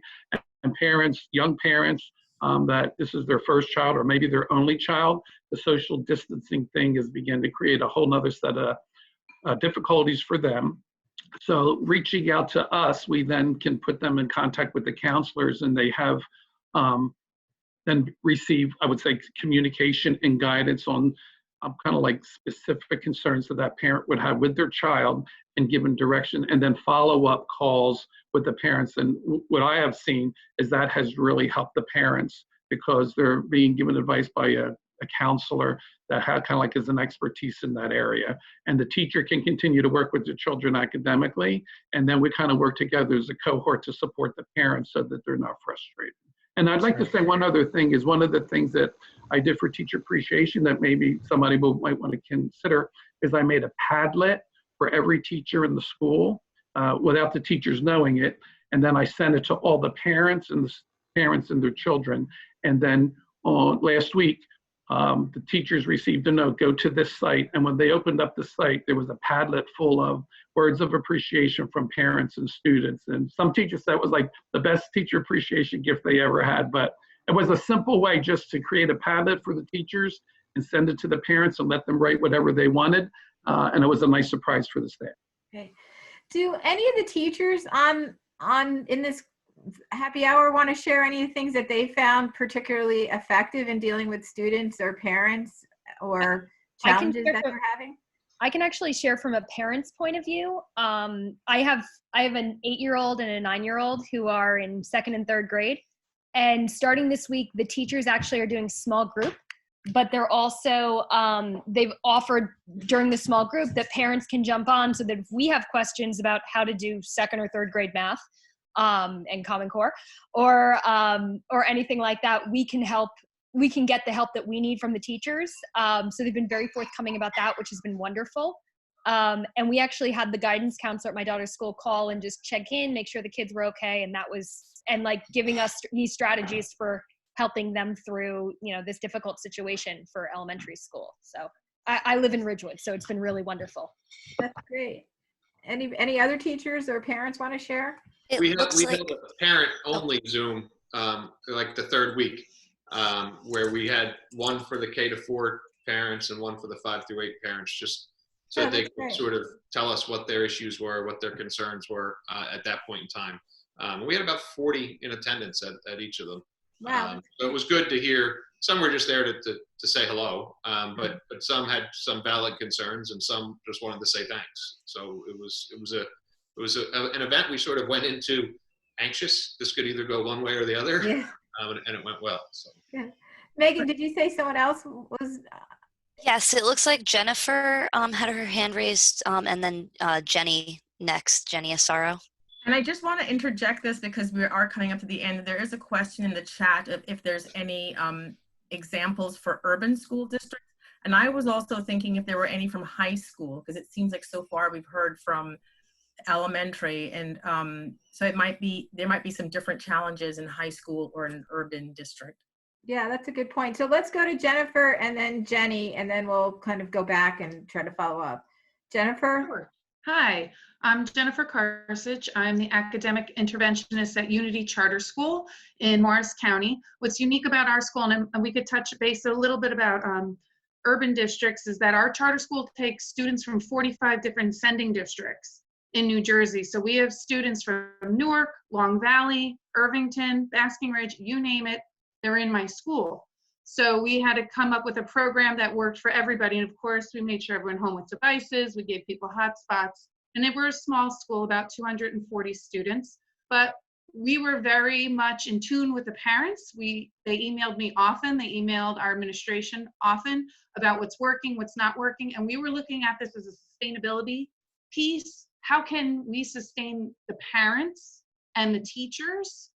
And parents, young parents, that this is their first child or maybe their only child, the social distancing thing is beginning to create a whole nother set of difficulties for them. So reaching out to us, we then can put them in contact with the counselors, and they have then receive, I would say, communication and guidance on kind of like specific concerns that that parent would have with their child, and given direction, and then follow-up calls with the parents. And what I have seen is that has really helped the parents because they're being given advice by a counselor that had kind of like is an expertise in that area. And the teacher can continue to work with the children academically, and then we kind of work together as a cohort to support the parents so that they're not frustrated. And I'd like to say one other thing is one of the things that I did for teacher appreciation that maybe somebody might want to consider is I made a Padlet for every teacher in the school without the teachers knowing it. And then I sent it to all the parents and their children. And then last week, the teachers received a note, go to this site. And when they opened up the site, there was a Padlet full of words of appreciation from parents and students. And some teachers said it was like the best teacher appreciation gift they ever had. But it was a simple way just to create a Padlet for the teachers and send it to the parents and let them write whatever they wanted. And it was a nice surprise for the staff. Okay. Do any of the teachers in this happy hour want to share any things that they found particularly effective in dealing with students or parents or challenges that they're having? I can actually share from a parent's point of view. I have an 8-year-old and a 9-year-old who are in 2nd and 3rd grade. And starting this week, the teachers actually are doing small group, but they're also, they've offered during the small group that parents can jump on so that if we have questions about how to do 2nd or 3rd grade math and Common Core or anything like that, we can get the help that we need from the teachers. So they've been very forthcoming about that, which has been wonderful. And we actually had the guidance counselor at my daughter's school call and just check in, make sure the kids were okay. And that was, and like giving us these strategies for helping them through, this difficult situation for elementary school. So I live in Ridgewood, so it's been really wonderful. That's great. Any other teachers or parents want to share? We had a parent-only Zoom, like the 3rd week, where we had one for the K-4 parents and one for the 5 through 8 parents, just so they could sort of tell us what their issues were, what their concerns were at that point in time. We had about 40 in attendance at each of them. Wow. So it was good to hear. Some were just there to say hello, but some had some valid concerns, and some just wanted to say thanks. So it was an event we sort of went into anxious. This could either go one way or the other, Yeah. And it went well. So. Yeah. Megan, did you say someone else was? Yes, it looks like Jennifer had her hand raised, and then Jenny next, Jenny Asaro. And I just want to interject this because we are coming up to the end. There is a question in the chat if there's any examples for urban school districts. And I was also thinking if there were any from high school, because it seems like so far we've heard from elementary. And so there might be some different challenges in high school or in an urban district. Yeah, that's a good point. So let's go to Jennifer and then Jenny, and then we'll kind of go back and try to follow up. Jennifer? Sure. Hi, I'm Jennifer Karsich. I'm the academic interventionist at Unity Charter School in Morris County. What's unique about our school, and we could touch base a little bit about urban districts, is that our charter school takes students from 45 different sending districts in New Jersey. So we have students from Newark, Long Valley, Irvington, Basking Ridge, you name it, they're in my school. So we had to come up with a program that worked for everybody. And of course, we made sure everyone home with devices. We gave people hotspots. And we're a small school, about 240 students. But we were very much in tune with the parents. They emailed me often. They emailed our administration often about what's working, what's not working. And we were looking at this as a sustainability piece. How can we sustain the parents and the teachers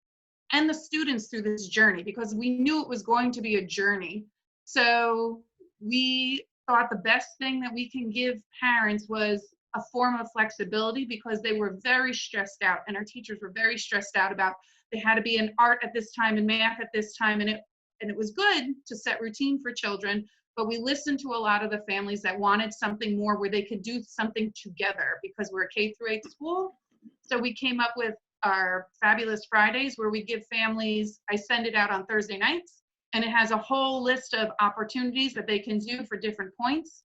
and the students through this journey, because we knew it was going to be a journey. So we thought the best thing that we can give parents was a form of flexibility, because they were very stressed out, and our teachers were very stressed out about they had to be in art at this time and math at this time, and it was good to set routine for children, but we listened to a lot of the families that wanted something more where they could do something together, because we're a K-8 school. So we came up with our Fabulous Fridays, where we give families, I send it out on Thursday nights, and it has a whole list of opportunities that they can do for different points.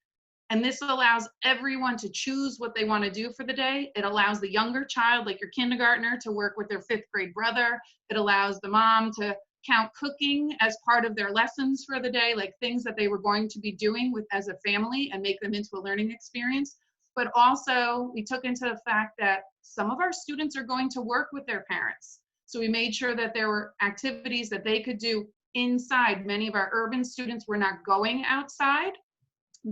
And this allows everyone to choose what they want to do for the day. It allows the younger child, like your kindergartner, to work with their 5th grade brother. It allows the mom to count cooking as part of their lessons for the day, like things that they were going to be doing as a family, and make them into a learning experience. But also we took into the fact that some of our students are going to work with their parents. So we made sure that there were activities that they could do inside. Many of our urban students were not going outside.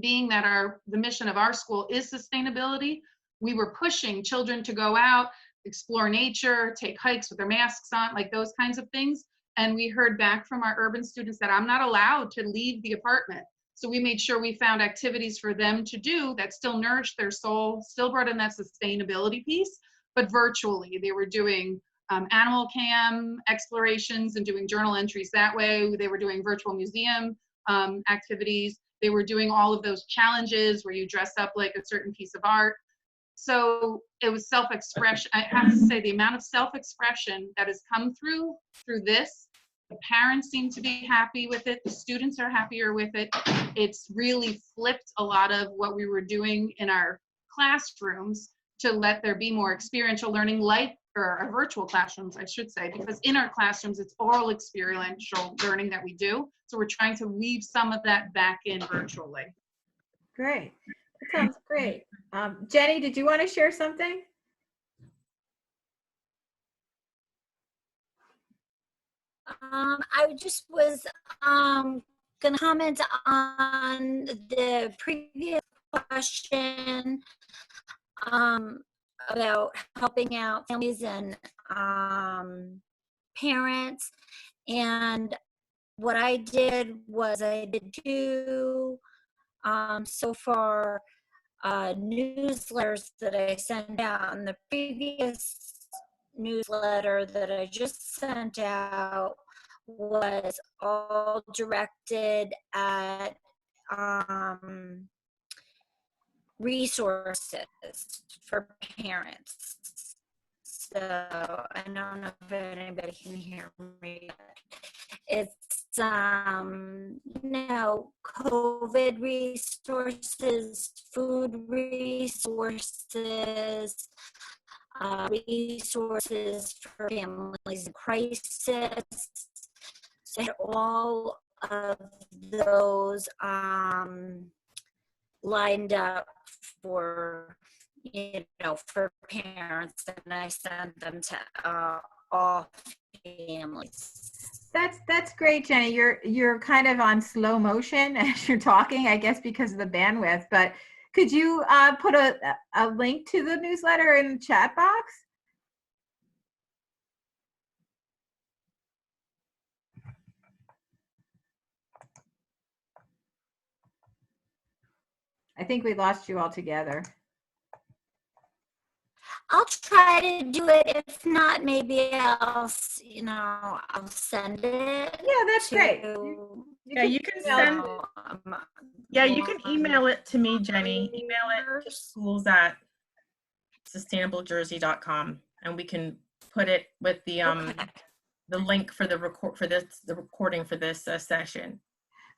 Being that the mission of our school is sustainability, we were pushing children to go out, explore nature, take hikes with their masks on, like those kinds of things. And we heard back from our urban students that I'm not allowed to leave the apartment. So we made sure we found activities for them to do that still nourished their soul, still brought in that sustainability piece, but virtually. They were doing animal cam explorations and doing journal entries that way. They were doing virtual museum activities. They were doing all of those challenges where you dress up like a certain piece of art. So it was self-expression. I have to say, the amount of self-expression that has come through this, the parents seem to be happy with it. The students are happier with it. It's really flipped a lot of what we were doing in our classrooms to let there be more experiential learning, like, or our virtual classrooms, I should say, because in our classrooms, it's all experiential learning that we do. So we're trying to weave some of that back in virtually. Great. That sounds great. Jenny, did you want to share something? I just was going to comment on the previous question about helping out families and parents. And what I did was I did two so far newsletters that I sent out. And the previous newsletter that I just sent out was all directed at resources for parents. So I don't know if anybody can hear me. It's COVID resources, food resources, resources for families in crisis. So all of those lined up for for parents, and I sent them to all families. That's great, Jenny. You're kind of on slow motion as you're talking, I guess, because of the bandwidth. But could you put a link to the newsletter in the chat box? I think we lost you altogether. I'll try to do it. If not, maybe I'll send it. Yeah, that's great. Yeah, you can send. Yeah, you can email it to me, Jenny. Email it to schools@sustainablejersey.com, and we can put it with the link for the recording for this session.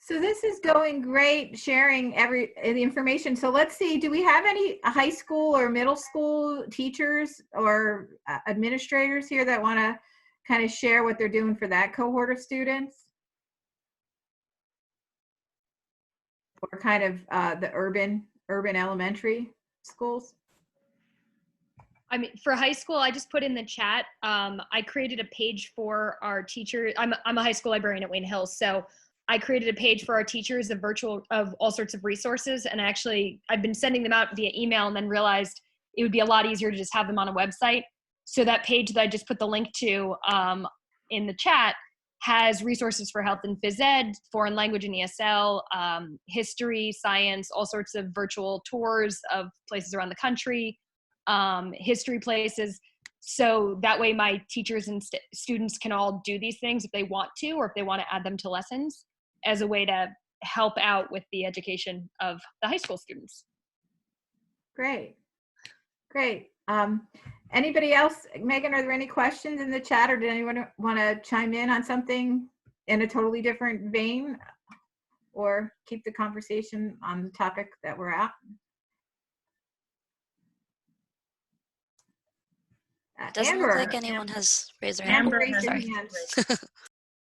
So this is going great, sharing the information. So let's see, do we have any high school or middle school teachers or administrators here that want to kind of share what they're doing for that cohort of students? Or kind of the urban elementary schools? I mean, for high school, I just put in the chat. I created a page for our teachers. I'm a high school librarian at Wayne Hills, so I created a page for our teachers of all sorts of resources. And actually, I've been sending them out via email and then realized it would be a lot easier to just have them on a website. So that page that I just put the link to in the chat has resources for health and phys ed, foreign language and ESL, history, science, all sorts of virtual tours of places around the country, history places. So that way my teachers and students can all do these things if they want to, or if they want to add them to lessons as a way to help out with the education of the high school students. Great. Anybody else? Megan, are there any questions in the chat, or did anyone want to chime in on something in a totally different vein, or keep the conversation on the topic that we're at? It doesn't Amber. look like anyone has raised their hand.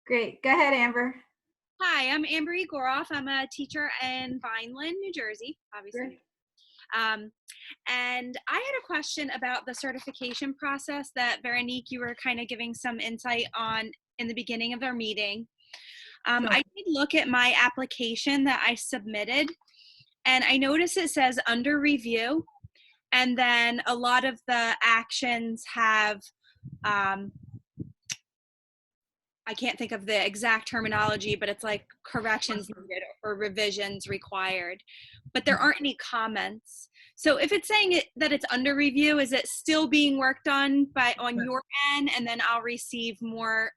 Great. Go ahead, Amber. Hi, I'm Amber Igoroff. I'm a teacher in Vineland, New Jersey, obviously. And I had a question about the certification process that Veronique, you were kind of giving some insight on in the beginning of our meeting. I did look at my application that I submitted, and I noticed it says under review. And then a lot of the actions have, I can't think of the exact terminology, but it's like corrections needed or revisions required. But there aren't any comments. So if it's saying that it's under review, is it still being worked on on your end, and then I'll receive more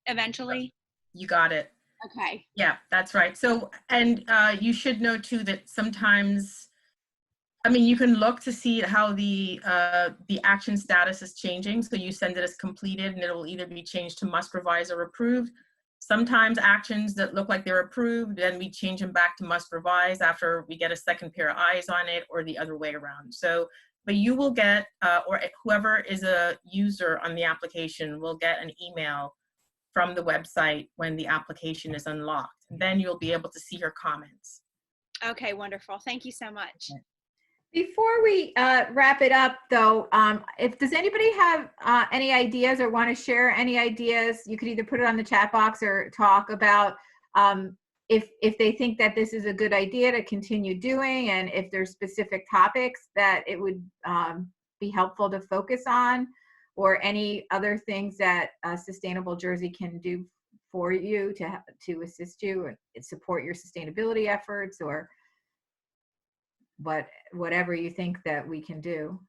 eventually? You got it. Okay. Yeah, that's right. So, and you should know too that sometimes, I mean, you can look to see how the action status is changing. So you send it as completed, and it will either be changed to must revise or approved. Sometimes actions that look like they're approved, then we change them back to must revise after we get a second pair of eyes on it, or the other way around. So, but you will get, or whoever is a user on the application will get an email from the website when the application is unlocked. Then you'll be able to see your comments. Okay, wonderful. Thank you so much. Before we wrap it up, though, if does anybody have any ideas or want to share any ideas, you could either put it on the chat box or talk about if they think that this is a good idea to continue doing, and if there's specific topics that it would be helpful to focus on, or any other things that Sustainable Jersey can do for you to assist you and support your sustainability efforts, or whatever you think that we can do.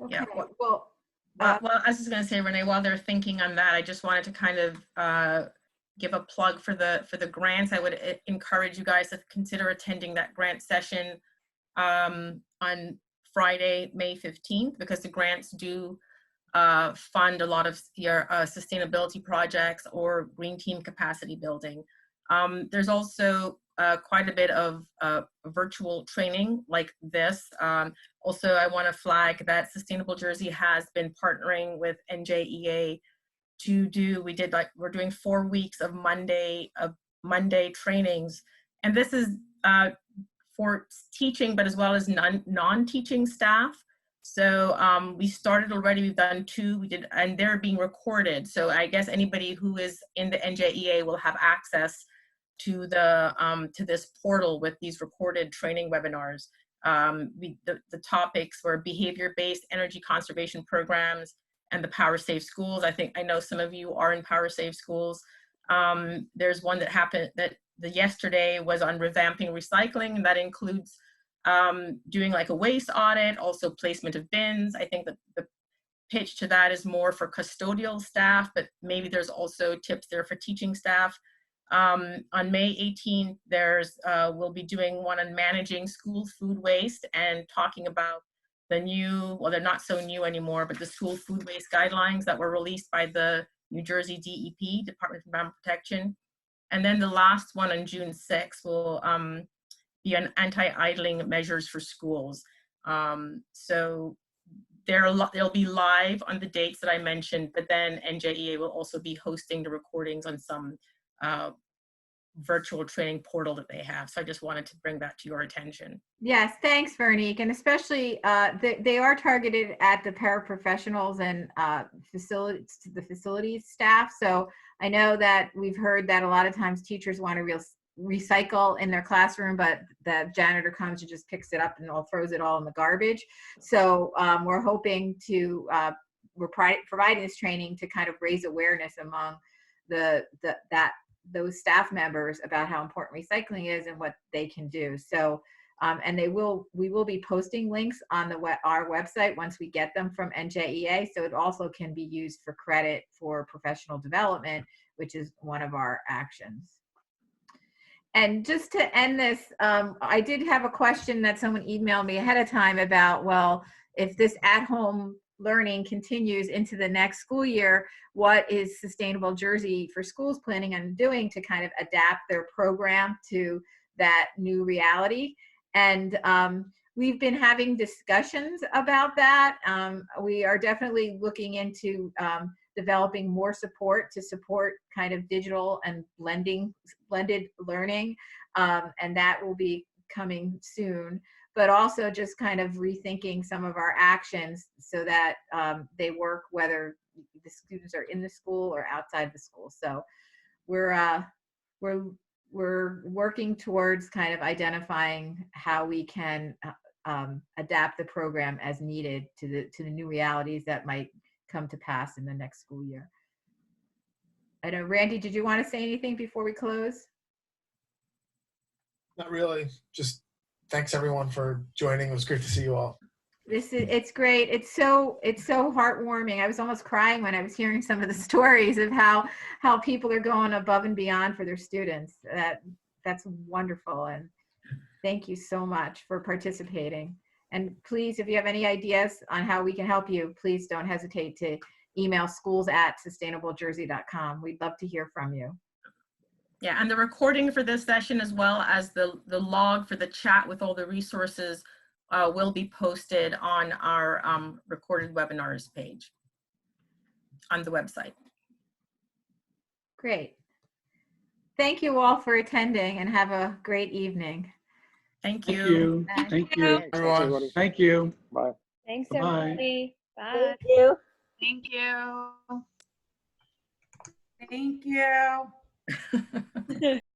Okay. Yeah. Well, well, I was just going to say, Renee, while they're thinking on that, I just wanted to kind of give a plug for the grants. I would encourage you guys to consider attending that grant session on Friday, May 15th, because the grants do fund a lot of your sustainability projects or green team capacity building. There's also quite a bit of virtual training like this. Also, I want to flag that Sustainable Jersey has been partnering with NJEA to do, we're doing 4 weeks of Monday trainings. And this is for teaching, but as well as non-teaching staff. So we started already, we've done 2, and they're being recorded. So I guess anybody who is in the NJEA will have access to this portal with these recorded training webinars. The topics were behavior-based energy conservation programs and the Power Safe Schools. I know some of you are in Power Safe Schools. There's one that happened yesterday was on revamping recycling, and that includes doing like a waste audit, also placement of bins. I think that the pitch to that is more for custodial staff, but maybe there's also tips there for teaching staff. On May 18th, we'll be doing one on managing school food waste and talking about the new, well, they're not so new anymore, but the school food waste guidelines that were released by the New Jersey DEP, Department of Environmental Protection. And then the last one on June 6th will be on anti-idling measures for schools. So they'll be live on the dates that I mentioned, but then NJEA will also be hosting the recordings on some virtual training portal that they have. So I just wanted to bring that to your attention. Yes, thanks, Veronique. And especially they are targeted at the paraprofessionals and the facilities staff. So I know that we've heard that a lot of times teachers want to recycle in their classroom, but the janitor comes and just picks it up and throws it all in the garbage. So we're hoping to, we're providing this training to kind of raise awareness among those staff members about how important recycling is and what they can do. So, and we will be posting links on our website once we get them from NJEA. So it also can be used for credit for professional development, which is one of our actions. And just to end this, I did have a question that someone emailed me ahead of time about, well, if this at-home learning continues into the next school year, what is Sustainable Jersey for Schools planning on doing to kind of adapt their program to that new reality? And we've been having discussions about that. We are definitely looking into developing more support to support kind of digital and blended learning, and that will be coming soon. But also just kind of rethinking some of our actions so that they work whether the students are in the school or outside the school. So we're working towards kind of identifying how we can adapt the program as needed to the new realities that might come to pass in the next school year. I know, Randy, did you want to say anything before we close? Not really. Just thanks everyone for joining. It was great to see you all. It's great. It's so heartwarming. I was almost crying when I was hearing some of the stories of how people are going above and beyond for their students. That's wonderful, and thank you so much for participating. And please, if you have any ideas on how we can help you, please don't hesitate to email schools@sustainablejersey.com. We'd love to hear from you. Yeah, and the recording for this session, as well as the log for the chat with all the resources, will be posted on our recorded webinars page on the website. Great. Thank you all for attending and have a great evening. Thank Thank you. you. Thank you. Everyone. Thank you. Bye. Thanks, Bye-bye. everybody. Bye. Thank you. Thank you. Thank you.